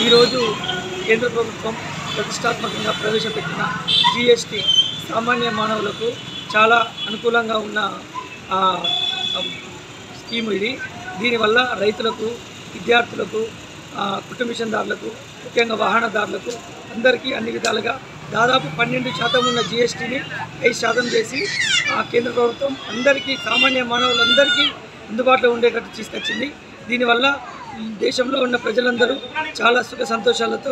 ఈరోజు కేంద్ర ప్రభుత్వం ప్రతిష్టాత్మకంగా ప్రవేశపెట్టిన జీఎస్టీ సామాన్య మానవులకు చాలా అనుకూలంగా ఉన్న స్కీమ్ ఇది. దీనివల్ల రైతులకు, విద్యార్థులకు, కుటుంబిషన్దారులకు, ముఖ్యంగా వాహనదారులకు అందరికీ అన్ని విధాలుగా దాదాపు 12% ఉన్న జీఎస్టీని 5% చేసి కేంద్ర ప్రభుత్వం అందరికీ, సామాన్య మానవులందరికీ అందుబాటులో ఉండేటట్టు తీసుకొచ్చింది. దీనివల్ల దేశంలో ఉన్న ప్రజలందరూ చాలా సుఖ సంతోషాలతో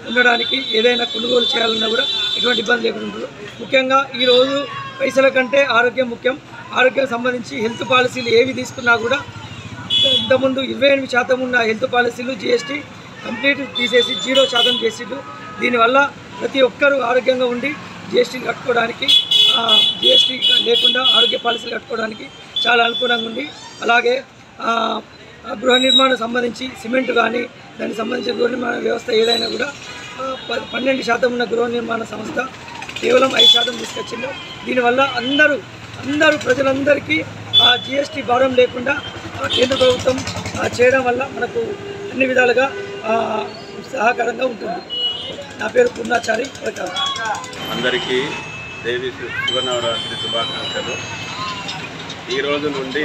ఉండడానికి, ఏదైనా కొనుగోలు చేయాలన్నా కూడా ఎటువంటి ఇబ్బంది లేకుండా. ముఖ్యంగా ఈరోజు పైసల కంటే ఆరోగ్యం ముఖ్యం. ఆరోగ్యం సంబంధించి హెల్త్ పాలసీలు ఏవి తీసుకున్నా కూడా ఇంతకుముందు 28% ఉన్న హెల్త్ పాలసీలు జీఎస్టీ కంప్లీట్ తీసేసి 0% చేసిండు. దీనివల్ల ప్రతి ఒక్కరూ ఆరోగ్యంగా ఉండి జీఎస్టీలు కట్టుకోవడానికి, జీఎస్టీ లేకుండా ఆరోగ్య పాలసీలు కట్టుకోవడానికి చాలా అనుకూలంగా ఉంది. అలాగే గృహ నిర్మాణం సంబంధించి సిమెంట్ కానీ, దానికి సంబంధించిన గృహ నిర్మాణ వ్యవస్థ ఏదైనా కూడా 12% ఉన్న గృహ నిర్మాణ సంస్థ కేవలం 5% తీసుకొచ్చింది. దీనివల్ల అందరూ ప్రజలందరికీ జీఎస్టీ భారం లేకుండా కేంద్ర ప్రభుత్వం చేయడం వల్ల మనకు అన్ని విధాలుగా సహకారంగా ఉంటుంది. నా పేరు పూర్ణాచారి. అందరికీ దేవి శివనవరాత్రి శుభాకాంక్షలు. ఈ రోజు నుండి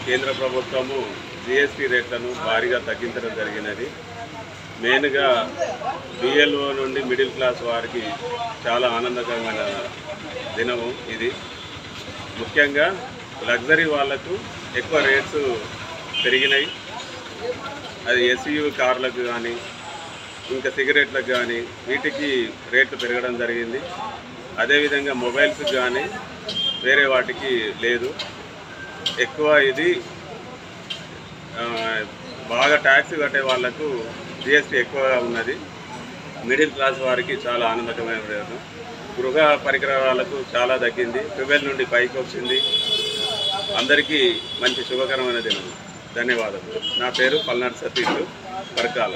కేంద్ర ప్రభుత్వము జీఎస్టీ రేట్లను భారీగా తగ్గించడం జరిగినది. మెయిన్గా బిఎల్ఓ నుండి మిడిల్ క్లాస్ వారికి చాలా ఆనందకరమైన దినము ఇది. ముఖ్యంగా లగ్జరీ వాళ్లకు ఎక్కువ రేట్స్ పెరిగినాయి. అది ఎస్యూవీ కార్లకు కానీ, ఇంకా సిగరెట్లకు కానీ, వీటికి రేట్లు పెరగడం జరిగింది. అదేవిధంగా మొబైల్స్కి కానీ వేరే వాటికి లేదు. ఎక్కువ ఇది బాగా ట్యాక్స్ కట్టే వాళ్లకు జిఎస్టీ ఎక్కువగా ఉన్నది. మిడిల్ క్లాస్ వారికి చాలా ఆనందకరమైన రేటు. గృహ పరికరాలకు చాలా తగ్గింది. 12 నుండి 5కి వచ్చింది. అందరికీ మంచి శుభకరమైన దినం. ధన్యవాదాలు. నా పేరు పల్నాడు సతీష్, పరకాల.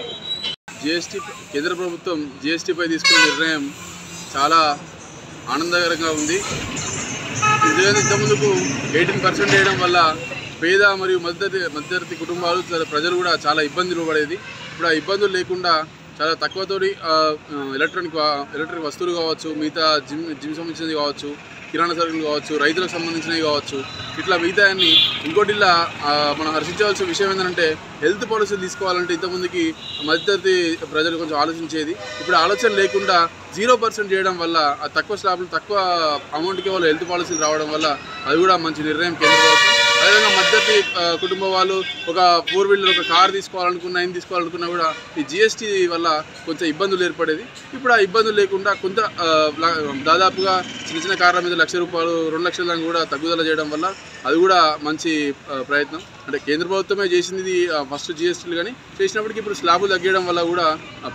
జీఎస్టీ కేంద్ర ప్రభుత్వం జీఎస్టీపై తీసుకున్న నిర్ణయం చాలా ఆనందకరంగా ఉంది. ఇంతకుముందుకు 18% వేయడం వల్ల పేద మరియు మధ్యతరగతి కుటుంబాలు, ప్రజలు కూడా చాలా ఇబ్బందులు పడేది. ఇప్పుడు ఆ ఇబ్బందులు లేకుండా చాలా తక్కువతోటి ఎలక్ట్రిక్ వస్తువులు కావచ్చు, మిగతా జిమ్ సంబంధించినవి కావచ్చు, కిరాణా సరుకులు కావచ్చు, రైతులకు సంబంధించినవి కావచ్చు, ఇట్లా మిగతాన్ని. ఇంకోటి ఇలా మనం హర్షించవలసిన విషయం ఏంటంటే, హెల్త్ పాలసీలు తీసుకోవాలంటే ఇంతకుముందుకి మధ్యతరగతి ప్రజలు కొంచెం ఆలోచించేది. ఇప్పుడు ఆలోచన లేకుండా 0% చేయడం వల్ల, ఆ తక్కువ స్లాబ్లు, తక్కువ అమౌంట్కి వాళ్ళు హెల్త్ పాలసీలు రావడం వల్ల అది కూడా మంచి నిర్ణయం కేంద్ర ప్రభుత్వం. అదేవిధంగా మధ్యతరగతి కుటుంబం వాళ్ళు ఒక 4 వీలర్, ఒక కార్ తీసుకోవాలనుకున్నా, ఏం తీసుకోవాలనుకున్నా కూడా ఈ జీఎస్టీ వల్ల కొంచెం ఇబ్బందులు ఏర్పడేది. ఇప్పుడు ఆ ఇబ్బందులు లేకుండా కొంత దాదాపుగా చిన్న కార్ల మీద ₹1,00,000, ₹2 లక్షల దాకా కూడా తగ్గుదల చేయడం వల్ల అది కూడా మంచి ప్రయత్నం. అంటే కేంద్ర ప్రభుత్వమే చేసింది ఫస్ట్ జీఎస్టీలు, కానీ చేసినప్పటికీ ఇప్పుడు స్లాబులు తగ్గడం వల్ల కూడా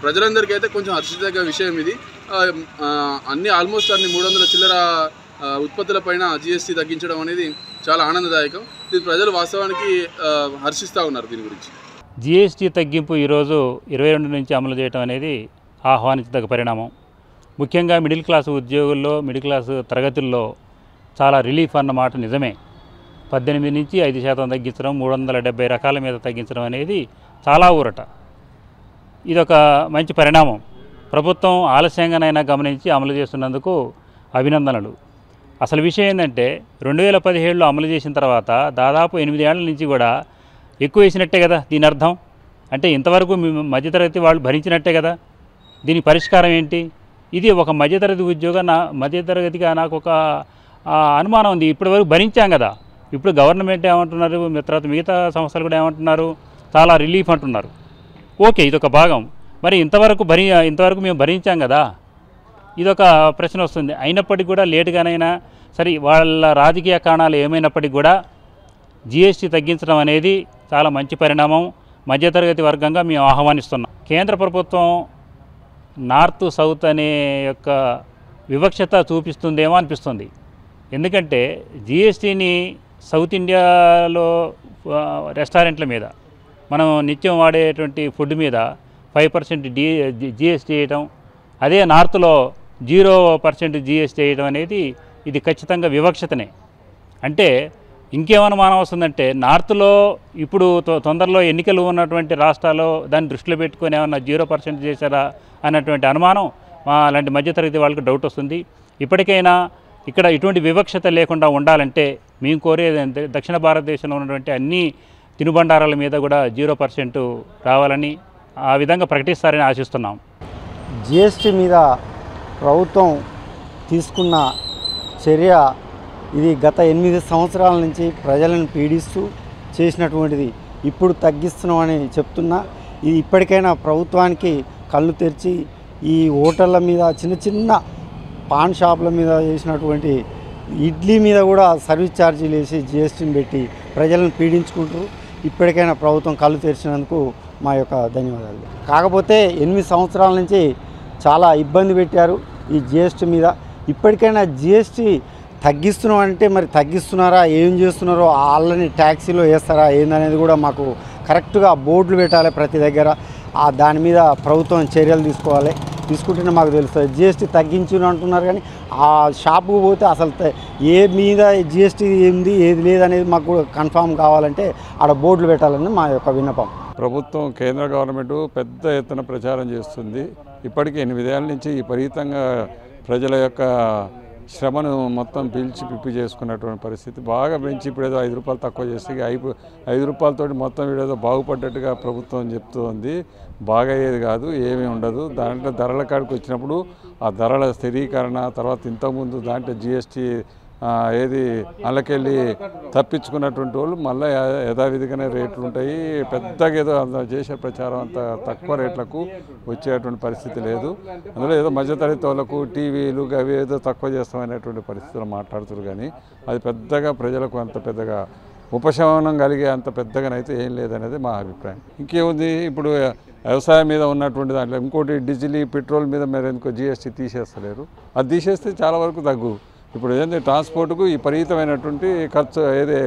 ప్రజలందరికీ అయితే కొంచెం హర్షించదగ్గ విషయం ఇది. ఆల్మోస్ట్ అన్ని 300 చిల్లర ఉత్పత్తుల పైన జీఎస్టీ తగ్గించడం అనేది చాలా ఆనందదాయకం. దీని ప్రజలు వాస్తవానికి హర్షిస్తూ ఉన్నారు. దీని గురించి జీఎస్టీ తగ్గింపు ఈరోజు 22 నుంచి అమలు చేయడం అనేది ఆహ్వానించదగ్గ పరిణామం. ముఖ్యంగా మిడిల్ క్లాస్ ఉద్యోగుల్లో, మిడిల్ క్లాస్ తరగతుల్లో చాలా రిలీఫ్ అన్నమాట నిజమే. 18 నుంచి 5% తగ్గించడం, 370 రకాల మీద తగ్గించడం అనేది చాలా ఊరట. ఇదొక మంచి పరిణామం. ప్రభుత్వం ఆలస్యంగానైనా గమనించి అమలు చేస్తున్నందుకు అభినందనలు. అసలు విషయం ఏంటంటే, 2017లో అమలు చేసిన తర్వాత దాదాపు 8 ఏళ్ల నుంచి కూడా ఎక్కువ వేసినట్టే కదా దీని అర్థం. అంటే ఇంతవరకు మధ్యతరగతి వాళ్ళు భరించినట్టే కదా. దీని పరిష్కారం ఏంటి? ఇది ఒక మధ్యతరగతి మధ్యతరగతిగా నాకు ఒక అనుమానం ఉంది. ఇప్పటివరకు భరించాం కదా. ఇప్పుడు గవర్నమెంట్ ఏమంటున్నారు, తర్వాత మిగతా సంస్థలు కూడా ఏమంటున్నారు, చాలా రిలీఫ్ అంటున్నారు. ఓకే, ఇదొక భాగం. మరి ఇంతవరకు మేము భరించాం కదా, ఇదొక ప్రశ్న వస్తుంది. అయినప్పటికీ కూడా లేటుగానైనా సరే, వాళ్ళ రాజకీయ కారణాలు ఏమైనప్పటికీ కూడా జీఎస్టీ తగ్గించడం అనేది చాలా మంచి పరిణామం. మధ్యతరగతి వర్గంగా మేము ఆహ్వానిస్తున్నాం. కేంద్ర ప్రభుత్వం నార్త్ సౌత్ అనే యొక్క వివక్షత చూపిస్తుందేమో అనిపిస్తుంది. ఎందుకంటే జీఎస్టీని సౌత్ ఇండియాలో రెస్టారెంట్ల మీద, మనం నిత్యం వాడేటువంటి ఫుడ్ మీద 5% జీఎస్టీ వేయటం, అదే నార్త్లో 0% జీఎస్టీ వేయడం అనేది ఇది ఖచ్చితంగా వివక్షతనే. అంటే ఇంకేమనుమానం వస్తుందంటే నార్త్లో ఇప్పుడు తొందరలో ఎన్నికలు ఉన్నటువంటి రాష్ట్రాల్లో దాన్ని దృష్టిలో పెట్టుకొని ఏమన్నా 0% చేశారా అన్నటువంటి అనుమానం అలాంటి మధ్యతరగతి వాళ్ళకి డౌట్ వస్తుంది. ఇప్పటికైనా ఇక్కడ ఇటువంటి వివక్షత లేకుండా ఉండాలంటే మేము కోరేది అంటే దక్షిణ భారతదేశంలో ఉన్నటువంటి అన్ని తినుబండారాల మీద కూడా 0% రావాలని ఆ విధంగా ప్రకటిస్తారని ఆశిస్తున్నాం. జిఎస్టీ మీద ప్రభుత్వం తీసుకున్న చర్య ఇది గత 8 సంవత్సరాల నుంచి ప్రజలను పీడిస్తూ చేసినటువంటిది. ఇప్పుడు తగ్గిస్తున్నామని చెప్తున్నా ఇది ఇప్పటికైనా ప్రభుత్వానికి కళ్ళు తెరిచి ఈ హోటళ్ళ మీద చిన్న చిన్న పాన్ షాపుల మీద చేసినటువంటి ఇడ్లీ మీద కూడా సర్వీస్ ఛార్జీలు వేసి జిఎస్టీని పెట్టి ప్రజలను పీడించుకుంటారు. ఇప్పటికైనా ప్రభుత్వం కళ్ళు తెరిచినందుకు మా యొక్క ధన్యవాదాలు. కాకపోతే 8 సంవత్సరాల నుంచి చాలా ఇబ్బంది పెట్టారు ఈ జిఎస్టీ మీద. ఇప్పటికైనా జిఎస్టీ తగ్గిస్తున్నామంటే మరి తగ్గిస్తున్నారా, ఏం చేస్తున్నారో, వాళ్ళని ట్యాక్సీలో వేస్తారా ఏందనేది కూడా మాకు కరెక్ట్గా బోర్డులు పెట్టాలి ప్రతి దగ్గర. దాని మీద ప్రభుత్వం చర్యలు తీసుకోవాలి. తీసుకుంటేనే మాకు తెలుస్తుంది. జిఎస్టీ తగ్గించుని అంటున్నారు కానీ ఆ షాపుకు పోతే అసలు ఏ మీద జిఎస్టీ ఏంది ఏది లేదనేది మాకు కన్ఫామ్ కావాలంటే ఆడ బోర్డులు పెట్టాలని మా యొక్క విన్నపం. ప్రభుత్వం కేంద్ర గవర్నమెంట్ పెద్ద ఎత్తున ప్రచారం చేస్తుంది. ఇప్పటికీ 8 ఏళ్ళ నుంచి విపరీతంగా ప్రజల యొక్క శ్రమను మొత్తం పీల్చి పిప్పి చేసుకున్నటువంటి పరిస్థితి. బాగా పెంచి ఇప్పుడు ఏదో 5 రూపాయలు తక్కువ చేస్తే 5 రూపాయలతోటి మొత్తం వీడేదో బాగుపడ్డట్టుగా ప్రభుత్వం చెప్తుంది. బాగయ్యేది కాదు, ఏమీ ఉండదు. దాంట్లో ధరల కాడికి వచ్చినప్పుడు ఆ ధరల స్థిరీకరణ తర్వాత ఇంతకుముందు దాంట్లో జిఎస్టీ ఏది అందులోకెళ్ళి తప్పించుకున్నటువంటి వాళ్ళు మళ్ళీ యథావిధిగానే రేట్లు ఉంటాయి. పెద్దగా ఏదో చేసే ప్రచారం అంత తక్కువ రేట్లకు వచ్చేటువంటి పరిస్థితి లేదు. అందులో ఏదో మధ్యతరగతి వాళ్ళకు టీవీలు అవి ఏదో తక్కువ చేస్తామనేటువంటి పరిస్థితులు మాట్లాడుతున్నారు కానీ అది పెద్దగా ప్రజలకు అంత పెద్దగా ఉపశమనం కలిగే అంత పెద్దగానైతే ఏం లేదనేది మా అభిప్రాయం. ఇంకేముంది, ఇప్పుడు వ్యవసాయం మీద ఉన్నటువంటి దాంట్లో ఇంకోటి డీజిల్ పెట్రోల్ మీద మీరు ఎందుకో జిఎస్టీ తీసేస్తలేరు. అది తీసేస్తే చాలా వరకు తగ్గు. ఇప్పుడు ఏంటి ట్రాన్స్పోర్ట్కు విపరీతమైనటువంటి ఖర్చు ఏది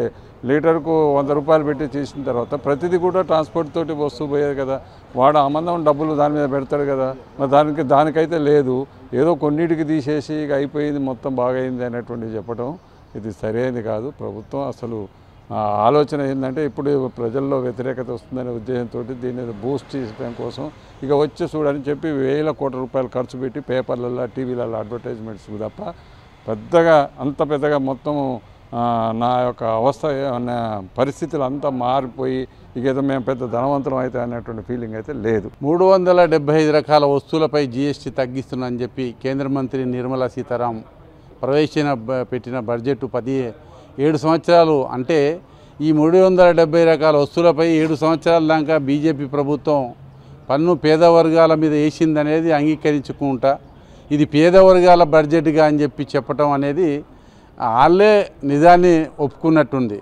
లీటర్కు 100 రూపాయలు పెట్టి చేసిన తర్వాత ప్రతిదీ కూడా ట్రాన్స్పోర్ట్ తోటి వస్తూ పోయేది కదా. వాడు ఆమందం డబ్బులు దాని మీద పెడతాడు కదా. మరి దానికైతే లేదు, ఏదో కొన్నిటికి తీసేసి ఇక అయిపోయింది మొత్తం బాగైంది అనేటువంటి చెప్పడం ఇది సరైనది కాదు. ప్రభుత్వం అసలు ఆలోచన ఏంటంటే ఇప్పుడు ప్రజల్లో వ్యతిరేకత వస్తుందనే ఉద్దేశంతో దీన్ని బూస్ట్ చేయడం కోసం ఇక వచ్చి చూడని చెప్పి వేల కోట్ల రూపాయలు ఖర్చు పెట్టి పేపర్లలో టీవీలలో అడ్వర్టైజ్మెంట్స్ తప్ప పెద్దగా అంత పెద్దగా మొత్తం నా యొక్క అవస్థ పరిస్థితులు అంతా మారిపోయి ఇక ఏదో మేము పెద్ద ధనవంతులం అయితే అనేటువంటి ఫీలింగ్ అయితే లేదు. 375 రకాల వస్తువులపై జిఎస్టీ తగ్గిస్తున్నానని చెప్పి కేంద్ర మంత్రి నిర్మలా సీతారాం పెట్టిన బడ్జెట్ 7 సంవత్సరాలు అంటే ఈ 370 రకాల వస్తువులపై 7 సంవత్సరాల దాకా బీజేపీ ప్రభుత్వం పన్ను పేద వర్గాల మీద వేసిందనేది అంగీకరించుకుంటా ఇది పేద వర్గాల బడ్జెట్గా అని చెప్పడం అనేది వాళ్ళే నిజాన్ని ఒప్పుకున్నట్టుంది.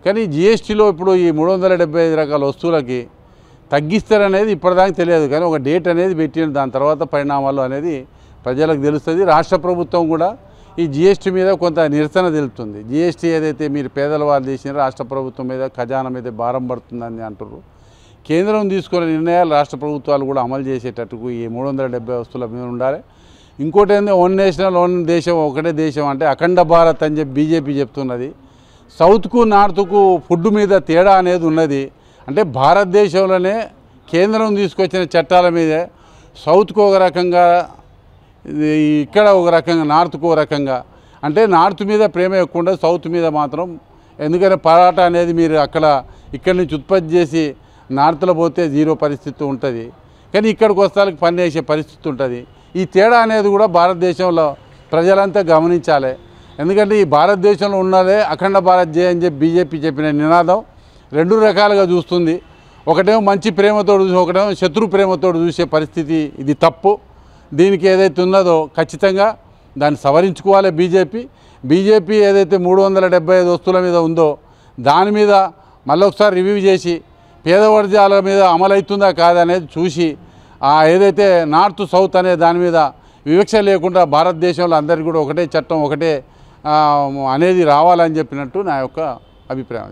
కానీ జిఎస్టీలో ఇప్పుడు ఈ 375 రకాల వస్తువులకి తగ్గిస్తారనేది ఇప్పటిదాకా తెలియదు. కానీ ఒక డేట్ అనేది పెట్టిన దాని తర్వాత పరిణామాలు అనేది ప్రజలకు తెలుస్తుంది. రాష్ట్ర ప్రభుత్వం కూడా ఈ జిఎస్టీ మీద కొంత నిరసన తెలుపుతుంది. జిఎస్టీ ఏదైతే మీరు పేదల వాళ్ళు చేసినారో రాష్ట్ర ప్రభుత్వం మీద ఖజానా మీద భారం పడుతుందని అంటున్నారు. కేంద్రం తీసుకున్న నిర్ణయాలు రాష్ట్ర ప్రభుత్వాలు కూడా అమలు చేసేటట్టుకు ఈ 370 వస్తువుల మీద ఉండాలి. ఇంకోటి ఏంటంటే ఓన్ నేషనల్ ఓన్ దేశం ఒకటే దేశం అంటే అఖండ భారత్ అని చెప్పి బీజేపీ చెప్తున్నది. సౌత్కు నార్త్కు ఫుడ్ మీద తేడా అనేది ఉన్నది. అంటే భారతదేశంలోనే కేంద్రం తీసుకొచ్చిన చట్టాల మీదే సౌత్కు ఒక రకంగా ఇక్కడ ఒక రకంగా నార్త్కు ఒక రకంగా అంటే నార్త్ మీద ప్రేమ ఎక్కువ ఉండదు, సౌత్ మీద మాత్రం. ఎందుకంటే పరాటా అనేది మీరు ఇక్కడి నుంచి ఉత్పత్తి చేసి నార్త్లో పోతే 0 పరిస్థితి ఉంటుంది. కానీ ఇక్కడికి వస్తానికి పని చేసే పరిస్థితి ఉంటుంది. ఈ తేడా అనేది కూడా భారతదేశంలో ప్రజలంతా గమనించాలి. ఎందుకంటే ఈ భారతదేశంలో ఉన్నదే అఖండ భారత్ జయ అని చెప్పి బీజేపీ చెప్పిన నినాదం 2 రకాలుగా చూస్తుంది. ఒకటేమో మంచి ప్రేమతో చూసి ఒకటేమో శత్రు ప్రేమతో చూసే పరిస్థితి. ఇది తప్పు. దీనికి ఏదైతే ఉన్నదో ఖచ్చితంగా దాన్ని సవరించుకోవాలి బీజేపీ ఏదైతే 375 వస్తువుల మీద ఉందో దాని మీద మళ్ళొకసారి రివ్యూ చేసి పేద వర్గాల మీద అమలవుతుందా కాదనేది చూసి ఏదైతే నార్త్ సౌత్ అనే దాని మీద వివక్ష లేకుండా భారతదేశంలో అందరికీ కూడా ఒకటే చట్టం ఒకటే అనేది రావాలని చెప్పినట్టు నా యొక్క అభిప్రాయం.